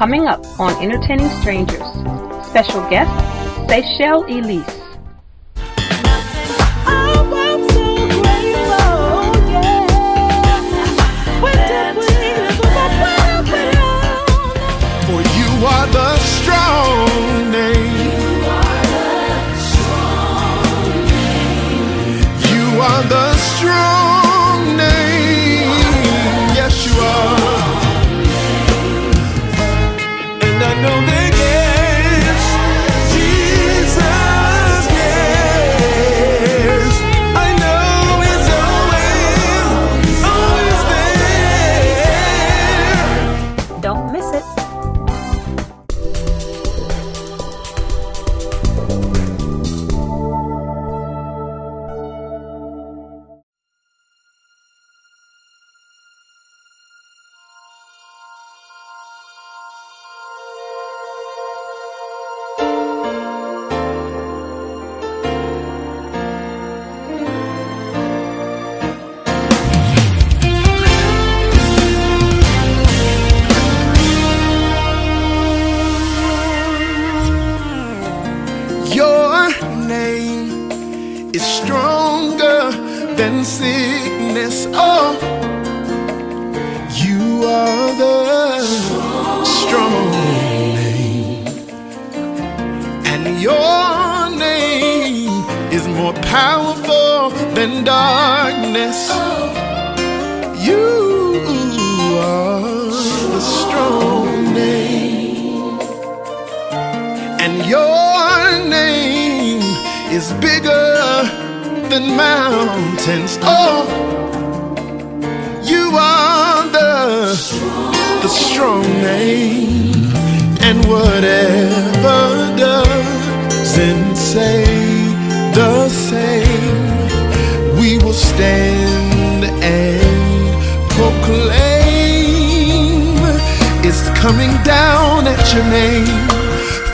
Coming up on Entertaining Strangers, special guest, Seychelle Elise. For you are the strong name. You are the strong name. Yes, you are. And I know that yes, Jesus cares. I know it's always there. Don't miss it. Your name is stronger than sickness. Oh, you are the strong name. And your name is more powerful than darkness. You are the strong name. And your name is bigger than mountains. Oh, you are the strong name. And whatever doesn't say the same, we will stand and proclaim it's coming down at your name.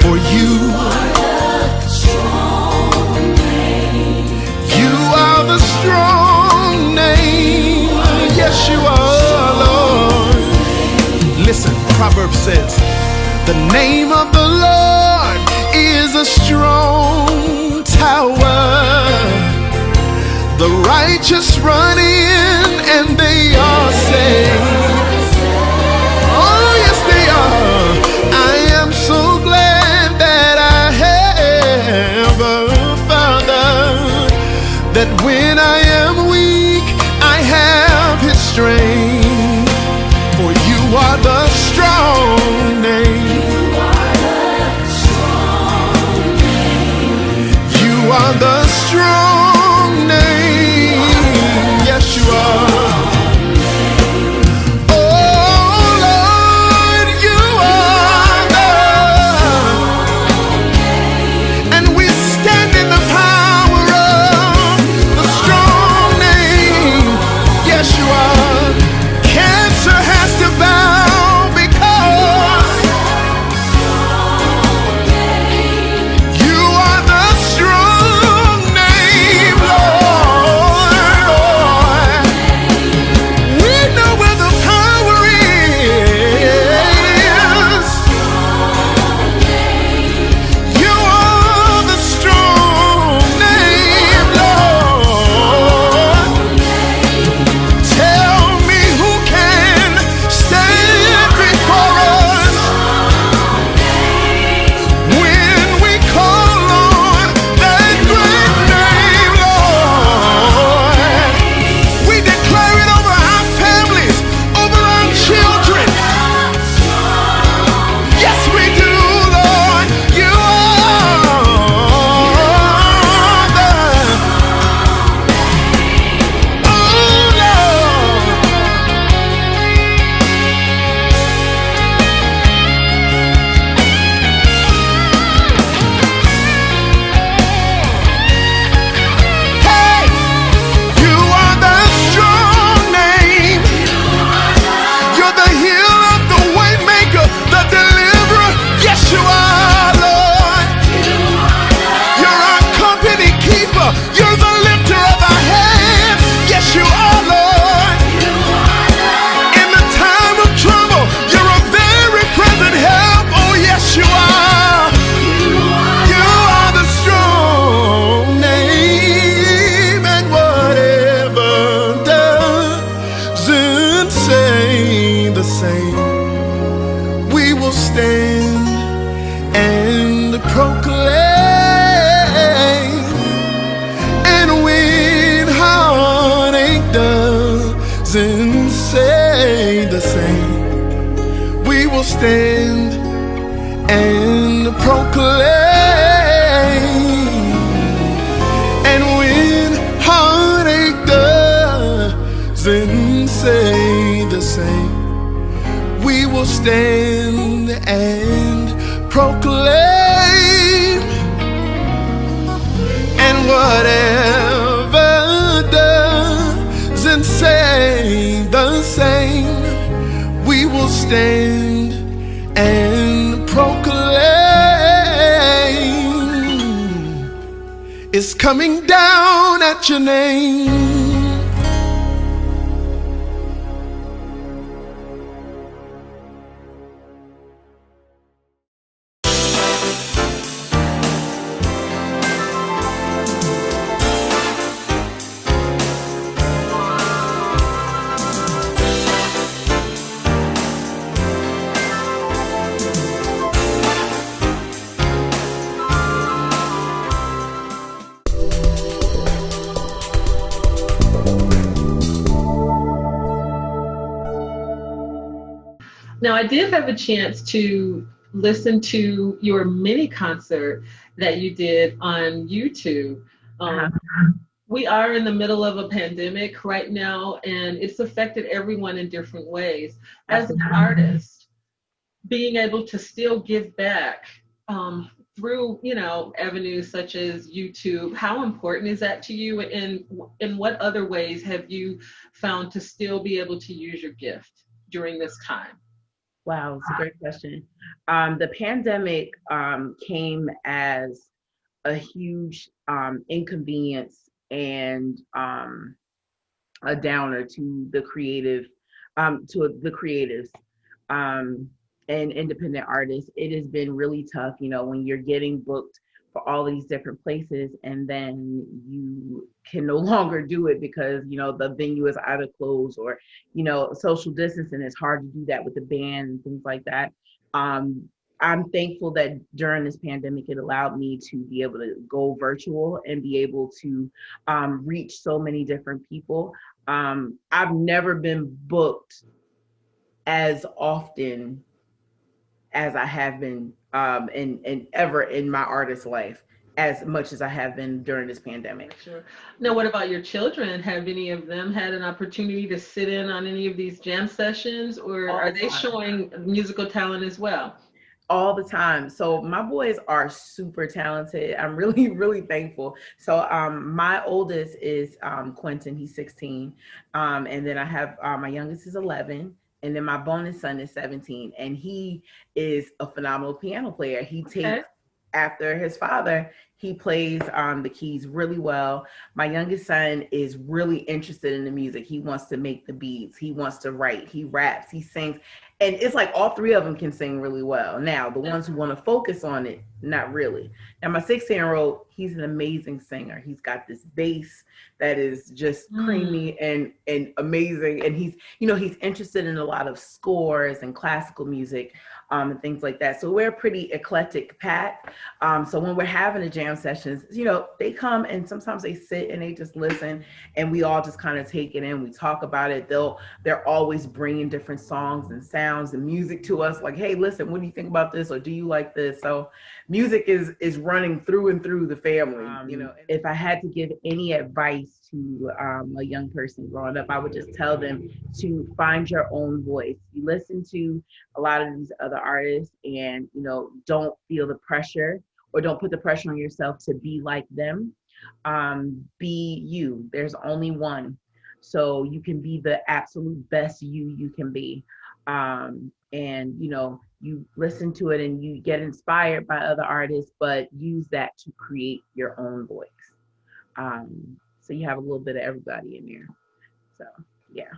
For you are the strong name. You are the strong name. Yes, you are, Lord. Listen, Proverbs says, the name of the Lord is a strong tower. The righteous run in and they are saved. Oh, yes, they are. I am so glad that I have a Father, that when I am weak, I have His strength. For you are the strong name. You are the strong name. Yes, proclaim. And when heartache doesn't say the same, we will stand and proclaim. And when heartache doesn't say the same, we will stand and proclaim. And whatever doesn't say the same, we will stand and proclaim. It's coming down at your name. Now, I did have a chance to listen to your mini concert that you did on YouTube. We are in the middle of a pandemic right now, and it's affected everyone in different ways. As an artist, being able to still give back through, avenues such as YouTube, how important is that to you? And in what other ways have you found to still be able to use your gift during this time? Wow, it's a great question. The pandemic came as a huge inconvenience and a downer to the creatives and independent artists. It has been really tough, when you're getting booked for all these different places and then you can no longer do it because the venue is either closed or social distancing. It's hard to do that with the band and things like that. I'm thankful that during this pandemic it allowed me to be able to go virtual and be able to reach so many different people. I've never been booked as often as I have been in ever in my artist life, as much as I have been during this pandemic. Sure. Now, what about your children? Have any of them had an opportunity to sit in on any of these jam sessions, or are they showing musical talent as well? All the time. So my boys are super talented. I'm really, really thankful. So my oldest is Quentin. He's 16. And then I have my youngest is 11. And then my bonus son is 17. And he is a phenomenal piano player. He takes after his father. He plays the keys really well. My youngest son is really interested in the music. He wants to make the beats. He wants to write. He raps. He sings. And it's like all three of them can sing really well. Now, the ones who want to focus on it, not really. Now, my 16-year-old, he's an amazing singer. He's got this bass that is just creamy and amazing. And he's interested in a lot of scores and classical music and things like that. So we're a pretty eclectic pack. So when we're having the jam sessions, they come and sometimes they sit and they just listen and we all just kind of take it in. We talk about it. They're always bringing different songs and sounds and music to us. Like, hey, listen, what do you think about this? Or do you like this? So music is running through and through the family. If I had to give any advice to a young person growing up, I would just tell them to find your own voice. You listen to a lot of these other artists and, don't feel the pressure or don't put the pressure on yourself to be like them. Be you. There's only one. So you can be the absolute best you can be. And you listen to it and you get inspired by other artists, but use that to create your own voice. So you have a little bit of everybody in there. So yeah.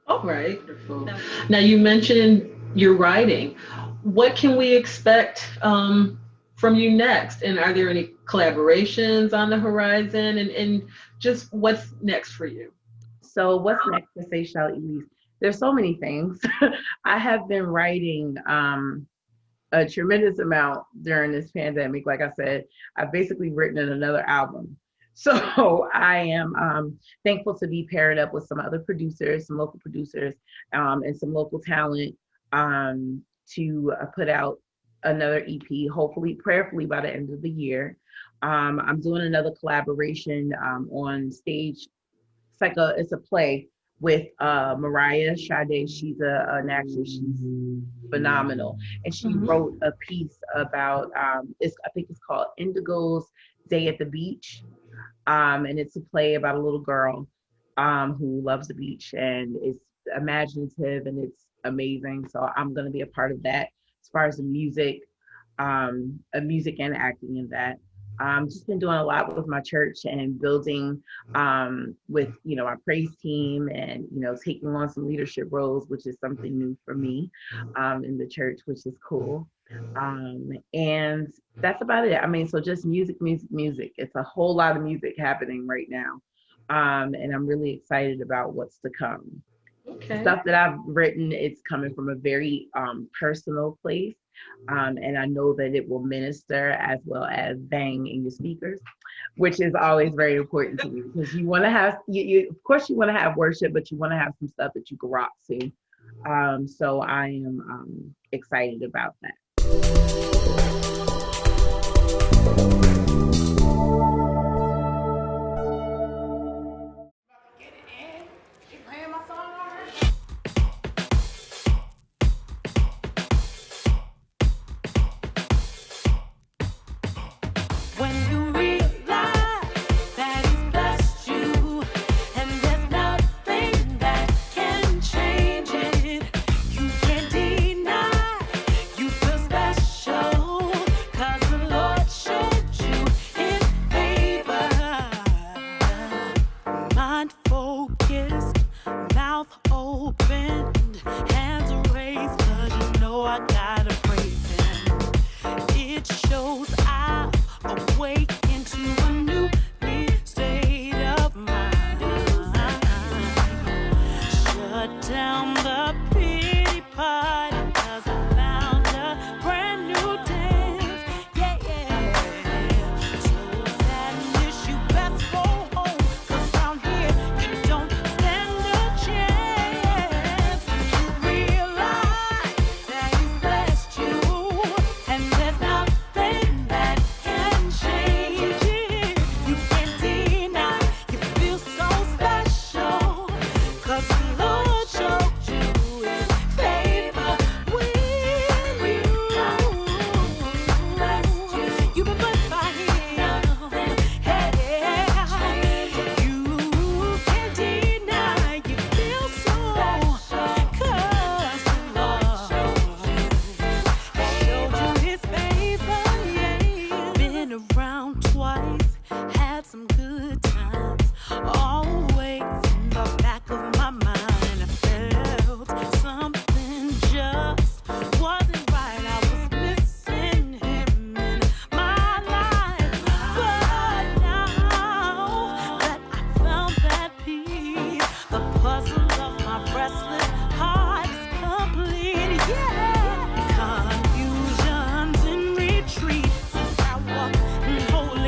All right. Wonderful. Now you mentioned your writing. What can we expect from you next? And are there any collaborations on the horizon? And just what's next for you? So what's next for Seychelle, Elise? There's so many things. I have been writing a a tremendous amount during this pandemic. Like I said, I've basically written another album. So I am thankful to be paired up with some other producers, some local producers, and some local talent to put out another EP, hopefully, prayerfully by the end of the year. I'm doing another collaboration on stage. It's a play with Mariah Sade. She's an actress. She's phenomenal, and she wrote a piece about I think it's called Indigo's Day at the Beach, and it's a play about a little girl who loves the beach, and it's imaginative and it's amazing. So I'm going to be a part of that as far as the music and acting in that. Just been doing a lot with my church and building with, our praise team and, taking on some leadership roles, which is something new for me in the church, which is cool. And that's about it. I mean, so just music. It's a whole lot of music happening right now. And I'm really excited about what's to come. Okay. Stuff that I've written, it's coming from a very personal place. And I know that it will minister as well as bang in your speakers, which is always very important to me, because you want to have, of course you want to have worship, but you want to have some stuff that you can rock to. So I am excited about that. Confusions in retreat since I walked in holy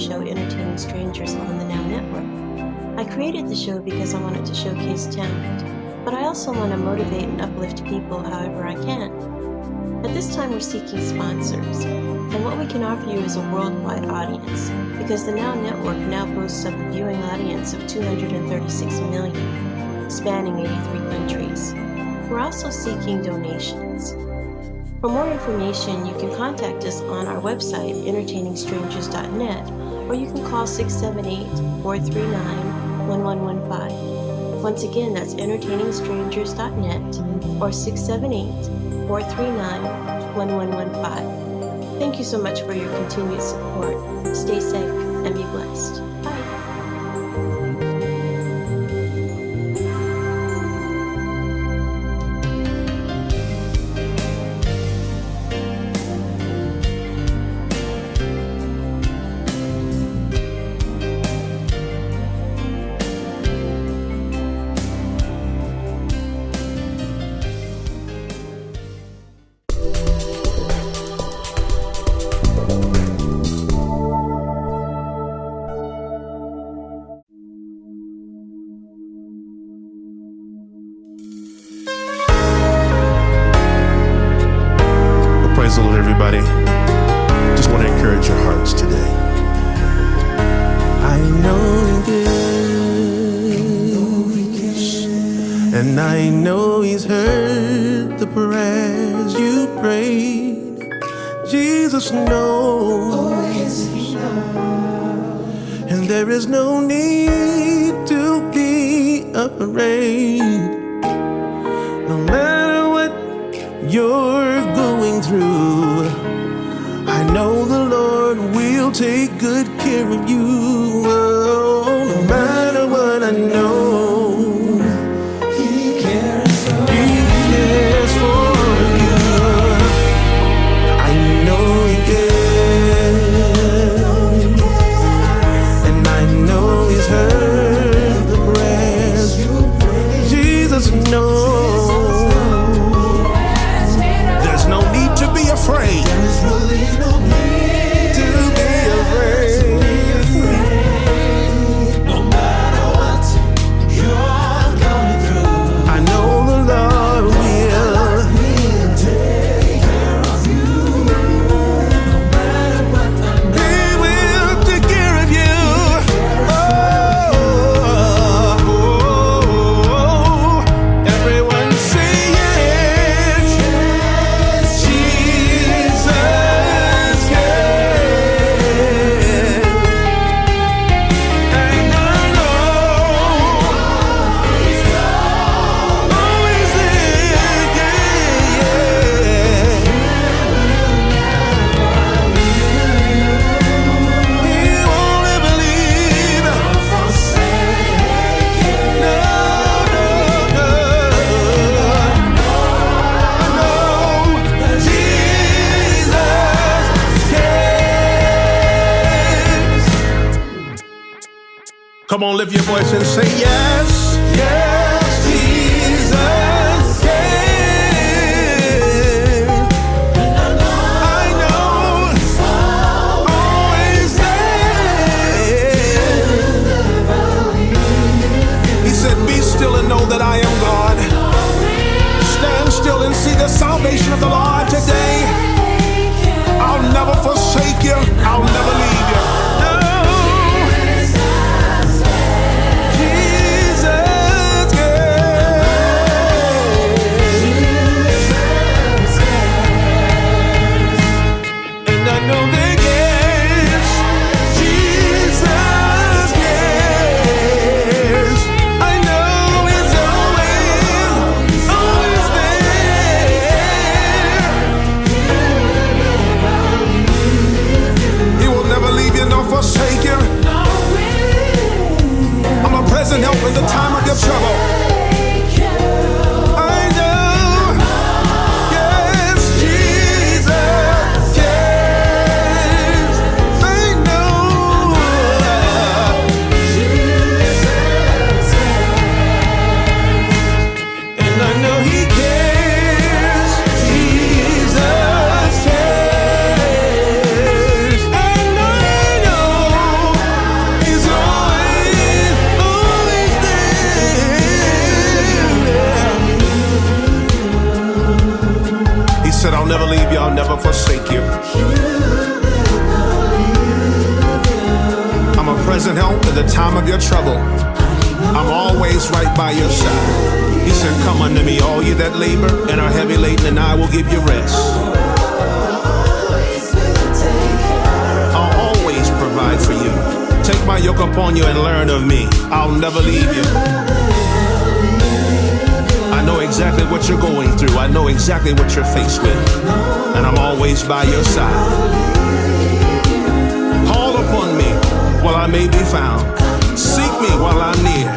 show Entertaining Strangers on the Now Network. I created the show because I wanted to showcase talent, but I also want to motivate and uplift people however I can. At this time, we're seeking sponsors, and what we can offer you is a worldwide audience, because the Now Network now boasts of a viewing audience of 236 million, spanning 83 countries. We're also seeking donations. For more information, you can contact us on our website, entertainingstrangers.net, or you can call 678-439-1115. Once again, that's entertainingstrangers.net or 678-439-1115. Thank you so much for your continued support. Stay safe and be blessed. Bye. Praise the Lord, everybody. Just want to encourage your hearts today. I know this, and I know He's heard the prayers you prayed. Jesus knows, and there is no need to be afraid. No matter what you're going through, I know the Lord will take good care of you. Oh, no matter what, I know He cares for you. I know He cares, and I know He's heard the prayers. Jesus knows. Afraid. There's really no need to be afraid. No matter what you're going through, I know the Lord will take care of you. No matter what, He will take care of you. Oh, everyone say yes. Come on, lift your voice and say yes. Yes, Jesus cares. And I know He's always there. He said, be still and know that I am God. Stand still and see the salvation of the Lord today. I'll never forsake you. I'll never leave you. Help in the time of your trouble. I know, yes, Jesus cares. I know, and I know He cares. Jesus cares, and I know. never leave you, I'll never forsake you. I'm a present help in the time of your trouble. I'm always right by your side. He said, come unto me, all you that labor and are heavy laden, and I will give you rest. I'll always provide for you. Take my yoke upon you and learn of me. I'll never leave you. I know exactly what you're going through. I know exactly what you're faced with. And I'm always by your side. Call upon me while I may be found. Seek me while I'm near.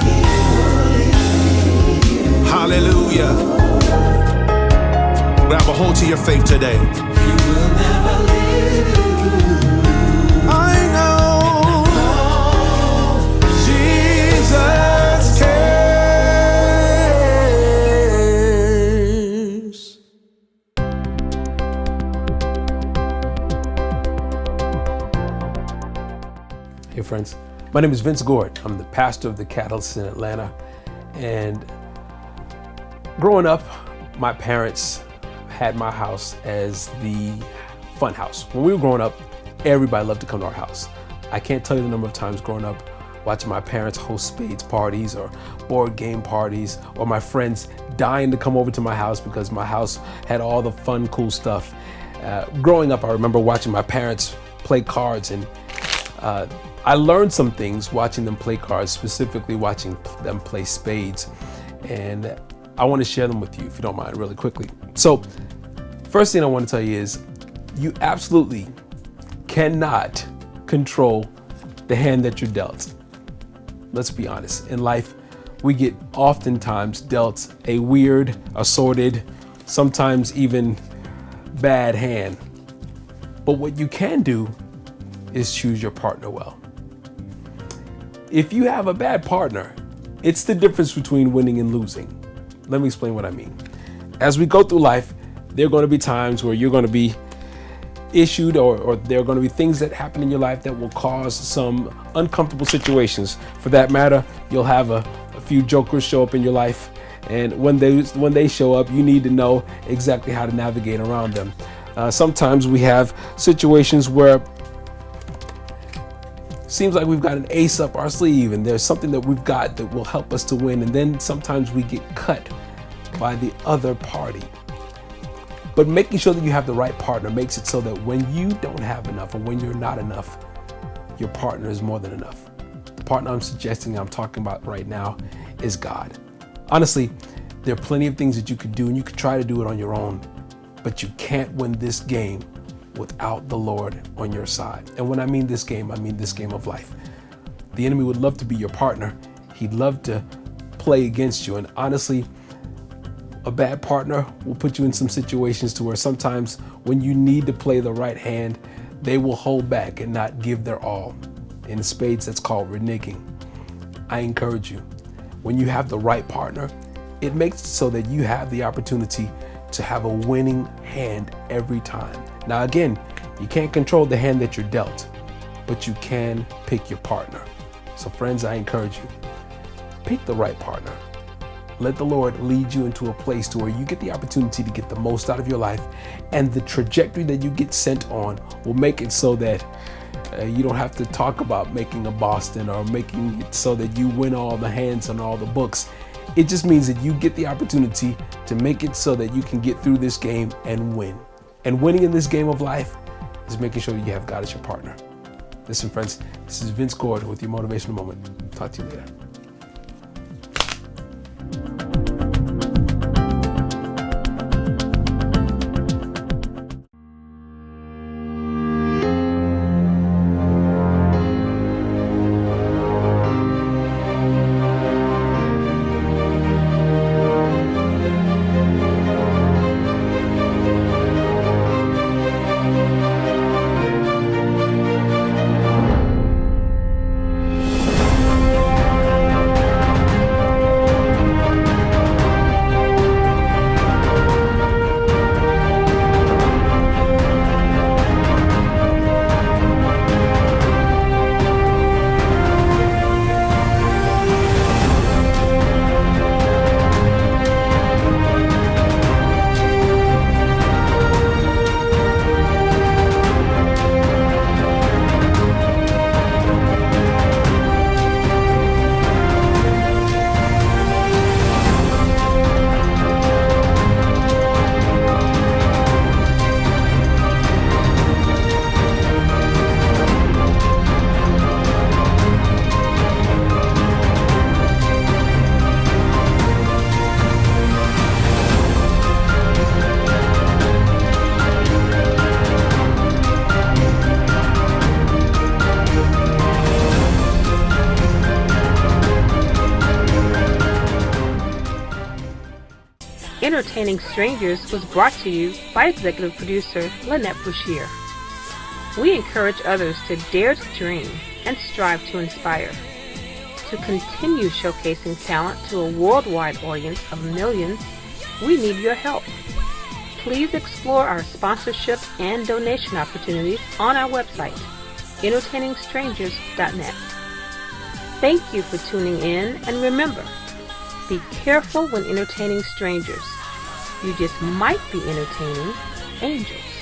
Hallelujah. Grab a hold to your faith today. I know Jesus cares. Hey friends, my name is Vince Gord. I'm the pastor of the Catalyst in Atlanta, and growing up, my parents had my house as the fun house. When we were growing up, everybody loved to come to our house. I can't tell you the number of times growing up watching my parents host spades parties or board game parties, or my friends dying to come over to my house because my house had all the fun, cool stuff. Growing up, I remember watching my parents play cards, and I learned some things watching them play cards, specifically watching them play spades. And I want to share them with you, if you don't mind, really quickly. So, first thing I want to tell you is you absolutely cannot control the hand that you're dealt. Let's be honest. In life, we get oftentimes dealt a weird, assorted, sometimes even bad hand. But what you can do is choose your partner well. If you have a bad partner, it's the difference between winning and losing. Let me explain what I mean. As we go through life, there are going to be times where you're going to be issued or there are going to be things that happen in your life that will cause some uncomfortable situations. For that matter, you'll have a few jokers show up in your life, and when they show up, you need to know exactly how to navigate around them. Sometimes we have situations where seems like we've got an ace up our sleeve and there's something that we've got that will help us to win, and then sometimes we get cut by the other party. But making sure that you have the right partner makes it so that when you don't have enough or when you're not enough, your partner is more than enough. The partner I'm talking about right now is God. Honestly, there are plenty of things that you could do, and you could try to do it on your own, but you can't win this game without the Lord on your side. And when I mean this game, I mean this game of life. The enemy would love to be your partner. He'd love to play against you. And honestly, a bad partner will put you in some situations to where sometimes when you need to play the right hand, they will hold back and not give their all. In spades, that's called reneging. I encourage you, when you have the right partner, it makes it so that you have the opportunity to have a winning hand every time. Now again, you can't control the hand that you're dealt, but you can pick your partner. So friends, I encourage you, pick the right partner. Let the Lord lead you into a place to where you get the opportunity to get the most out of your life, and the trajectory that you get sent on will make it so that you don't have to talk about making a Boston or making it so that you win all the hands on all the books. It just means that you get the opportunity to make it so that you can get through this game and win. And winning in this game of life is making sure that you have God as your partner. Listen, friends, this is Vince Gord with your Motivational Moment. Talk to you later. Entertaining Strangers was brought to you by executive producer Lynette Bouchier. We encourage others to dare to dream and strive to inspire. To continue showcasing talent to a worldwide audience of millions, we need your help. Please explore our sponsorship and donation opportunities on our website, entertainingstrangers.net. Thank you for tuning in, and remember, be careful when entertaining strangers. You just might be entertaining angels.